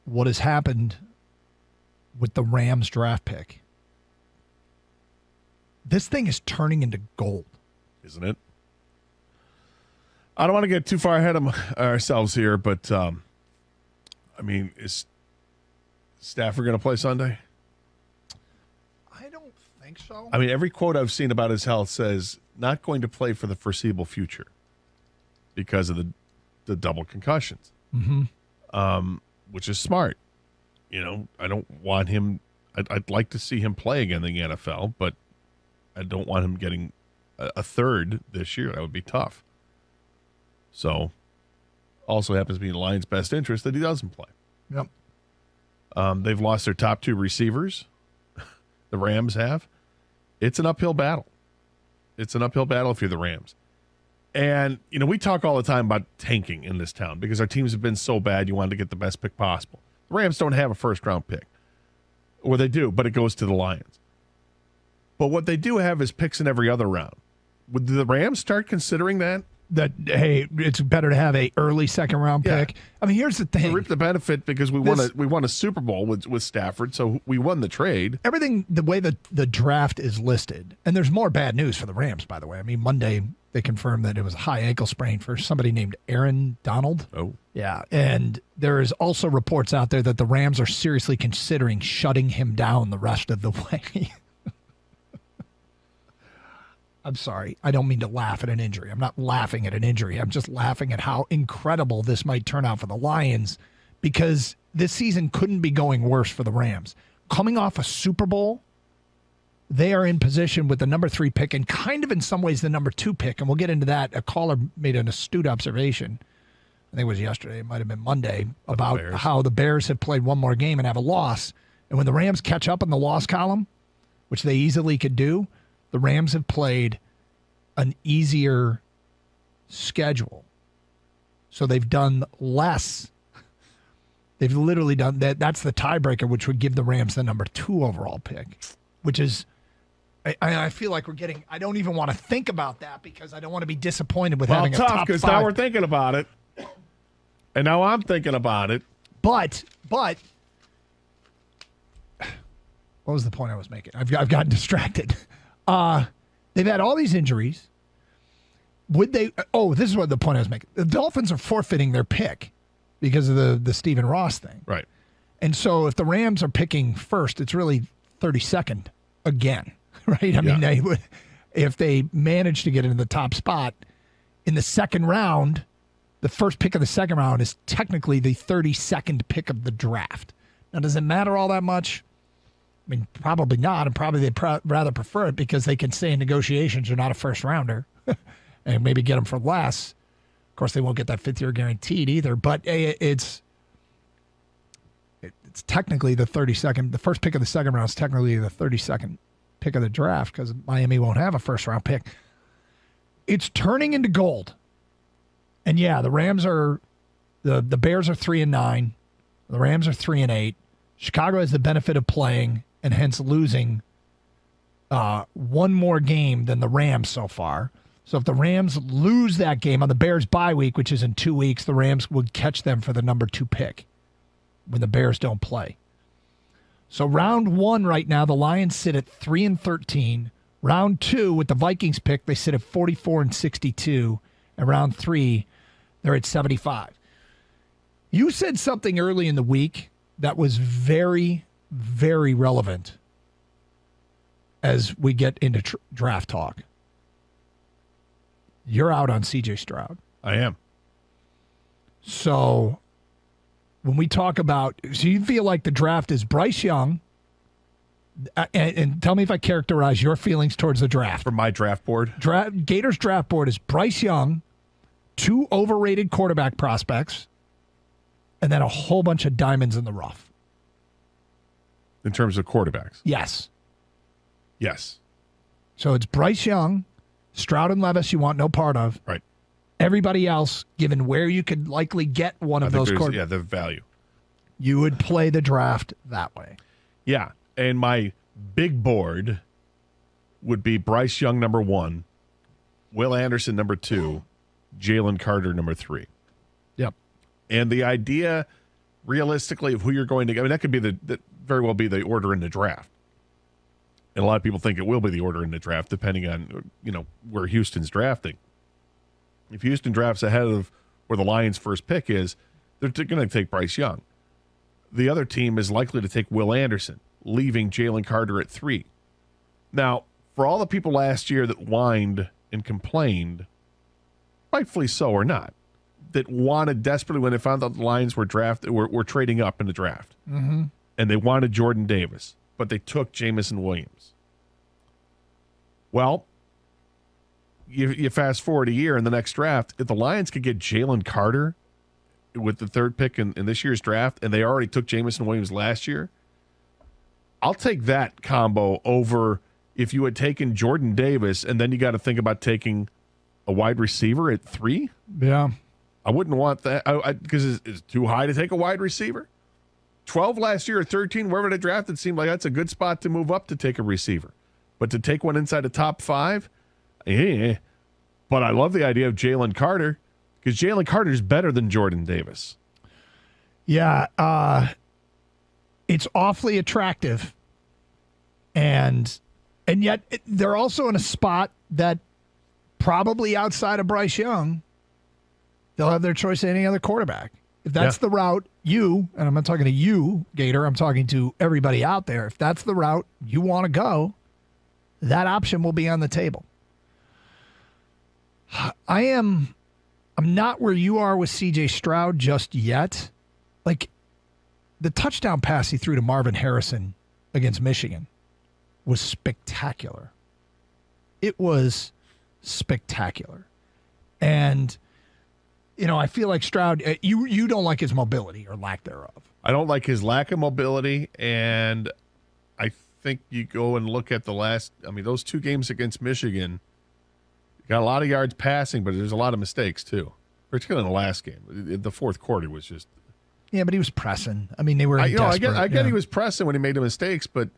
what has happened with the Rams draft pick. This thing is turning into gold. Isn't it? I don't want to get too far ahead of ourselves here, but, is Stafford going to play Sunday? I don't think so. I mean, every quote I've seen about his health says not going to play for the foreseeable future because of the double concussions, which is smart. I don't want him – I'd like to see him play again in the NFL, but I don't want him getting a third this year. That would be tough. So, also happens to be in the Lions' best interest that he doesn't play. Yep. They've lost their top two receivers. The Rams have. It's an uphill battle. It's an uphill battle if you're the Rams. And, we talk all the time about tanking in this town because our teams have been so bad you wanted to get the best pick possible. The Rams don't have a first-round pick. Or they do, but it goes to the Lions. But what they do have is picks in every other round. Would the Rams start considering that? That, hey, it's better to have a early second-round pick. I mean, here's the thing. We reap the benefit because we won a Super Bowl with Stafford, so we won the trade. Everything, the way the draft is listed, and there's more bad news for the Rams, by the way. I mean, Monday they confirmed that it was a high ankle sprain for somebody named Aaron Donald. Oh. Yeah, and there is also reports out there that the Rams are seriously considering shutting him down the rest of the way. I'm sorry. I don't mean to laugh at an injury. I'm not laughing at an injury. I'm just laughing at how incredible this might turn out for the Lions because this season couldn't be going worse for the Rams. Coming off a Super Bowl, they are in position with the number 3 pick and kind of in some ways the number 2 pick, and we'll get into that. A caller made an astute observation, I think it was yesterday, it might have been Monday, about how the Bears have played one more game and have a loss. And when the Rams catch up in the loss column, which they easily could do, the Rams have played an easier schedule. So they've done less. They've literally done that. That's the tiebreaker, which would give the Rams the number 2 overall pick, which is, I feel like we're getting, I don't even want to think about that because I don't want to be disappointed with having a top 5. Because now we're thinking about it. And now I'm thinking about it. But what was the point I was making? I've gotten distracted. They've had all these injuries. Would they? Oh, this is what the point I was making. The Dolphins are forfeiting their pick because of the Stephen Ross thing. Right. And so if the Rams are picking first, it's really 32nd again, right? I mean, they would, if they manage to get into the top spot in the second round, the first pick of the second round is technically the 32nd pick of the draft. Now, does it matter all that much? I mean, probably not, and probably they'd rather prefer it because they can say in negotiations you're not a first-rounder and maybe get them for less. Of course, they won't get that 5th year guaranteed either, but it's technically the 32nd. The first pick of the second round is technically the 32nd pick of the draft because Miami won't have a first-round pick. It's turning into gold. And, yeah, the Rams are the Bears are 3-9. The Rams are 3-8. Chicago has the benefit of playing and hence losing one more game than the Rams so far. So if the Rams lose that game on the Bears bye week, which is in 2 weeks, the Rams would catch them for the number 2 pick when the Bears don't play. So round 1 right now, the Lions sit at 3-13. Round 2 with the Vikings pick, they sit at 44-62. And round 3, they're at 75. You said something early in the week that was very, very relevant as we get into draft talk. You're out on C.J. Stroud. I am. So when we talk about, so you feel like the draft is Bryce Young, and tell me if I characterize your feelings towards the draft. For my draft board? Gator's draft board is Bryce Young, 2 overrated quarterback prospects, and then a whole bunch of diamonds in the rough. In terms of quarterbacks? Yes. Yes. So it's Bryce Young, Stroud and Levis you want no part of. Right. Everybody else, given where you could likely get one of those quarterbacks. Yeah, the value. You would play the draft that way. Yeah. And my big board would be Bryce Young, number 1, Will Anderson, number 2, Jalen Carter, number 3. Yep. And the idea realistically of who you're going to get. I mean, that could be that very well be the order in the draft. And a lot of people think it will be the order in the draft, depending on, where Houston's drafting. If Houston drafts ahead of where the Lions' first pick is, they're going to take Bryce Young. The other team is likely to take Will Anderson, leaving Jalen Carter at 3. Now, for all the people last year that whined and complained, rightfully so or not, that wanted desperately when they found out the Lions were trading up in the draft, and they wanted Jordan Davis, but they took Jamison Williams. Well, you fast forward a year in the next draft, if the Lions could get Jalen Carter with the 3rd pick in this year's draft, and they already took Jamison Williams last year, I'll take that combo over if you had taken Jordan Davis, and then you got to think about taking a wide receiver at 3. Yeah. I wouldn't want that because it's too high to take a wide receiver. 12 last year or 13, wherever they drafted, seemed like that's a good spot to move up to take a receiver. But to take one inside the top 5, But I love the idea of Jalen Carter because Jalen Carter is better than Jordan Davis. Yeah, it's awfully attractive, and yet they're also in a spot that probably outside of Bryce Young, they'll have their choice of any other quarterback. If that's the route and I'm not talking to you, Gator, I'm talking to everybody out there. If that's the route you want to go, that option will be on the table. I'm not where you are with C.J. Stroud just yet. Like, the touchdown pass he threw to Marvin Harrison against Michigan was spectacular. It was spectacular. And, I feel like Stroud, you don't like his mobility or lack thereof. I don't like his lack of mobility, and I think you go and look at those 2 games against Michigan, got a lot of yards passing, but there's a lot of mistakes too, particularly in the last game. The fourth quarter was just... Yeah, but he was pressing. I mean, they were I get he was pressing when he made the mistakes, but,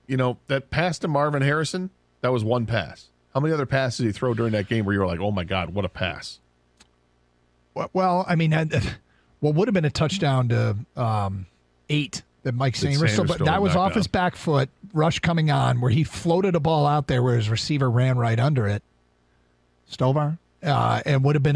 that pass to Marvin Harrison, that was one pass. How many other passes did he throw during that game where you were like, oh, my God, what a pass? Well, I mean, what would have been a touchdown to 8 that Mike Sanders, but that was off his back foot, rush coming on, where he floated a ball out there where his receiver ran right under it. Stovar, and would have been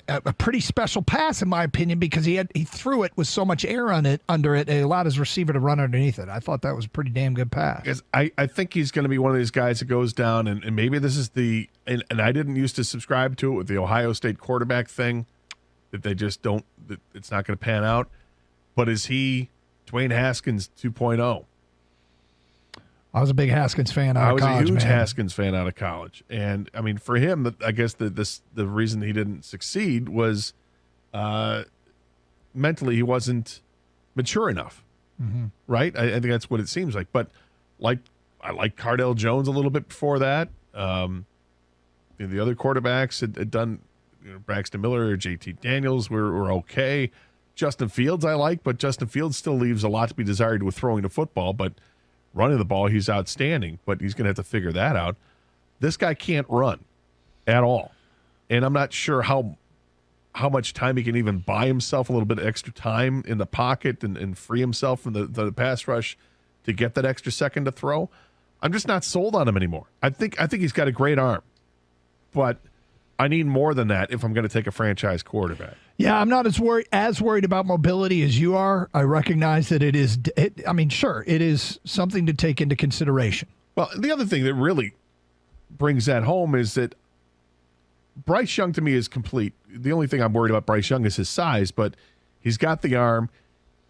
a pretty special pass in my opinion because he threw it with so much air on it under it. It allowed his receiver to run underneath it. I thought that was a pretty damn good pass. Because I think he's going to be one of these guys that goes down, and maybe this is and I didn't used to subscribe to it with the Ohio State quarterback thing, that they just don't, that it's not going to pan out. But is he Dwayne Haskins 2.0? I was a big Haskins fan out of college. I was a huge Haskins fan out of college. And, I mean, for him, I guess the reason he didn't succeed was mentally he wasn't mature enough, right? I think that's what it seems like. But I like Cardell Jones a little bit before that. The other quarterbacks had done, Braxton Miller or JT Daniels were okay. Justin Fields I like, but Justin Fields still leaves a lot to be desired with throwing the football. But running the ball, he's outstanding, but he's going to have to figure that out. This guy can't run at all. And I'm not sure how much time he can even buy himself a little bit of extra time in the pocket and free himself from the pass rush to get that extra second to throw. I'm just not sold on him anymore. I think he's got a great arm, but I need more than that if I'm going to take a franchise quarterback. Yeah, I'm not as worried about mobility as you are. I recognize that it is something to take into consideration. Well, the other thing that really brings that home is that Bryce Young to me is complete. The only thing I'm worried about Bryce Young is his size, but he's got the arm.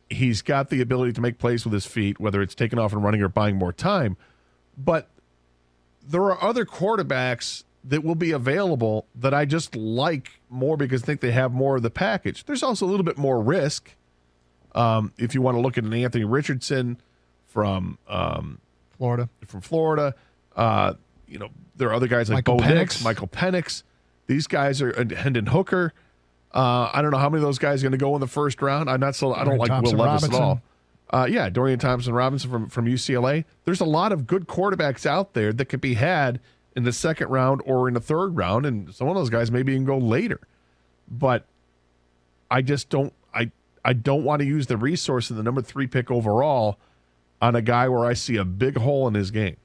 He's got the ability to make plays with his feet, whether it's taking off and running or buying more time. But there are other quarterbacks that will be available that I just like more because I think they have more of the package. There's also a little bit more risk. If you want to look at an Anthony Richardson from Florida. There are other guys like Bo Nix, Michael Penix. These guys are Hendon Hooker. I don't know how many of those guys are going to go in the first round. I don't like Will Levis at all. Dorian Thompson-Robinson from UCLA. There's a lot of good quarterbacks out there that could be had in the second round or in the third round, and some of those guys maybe even go later. But I just don't. I don't want to use the resource in the number 3 pick overall on a guy where I see a big hole in his game.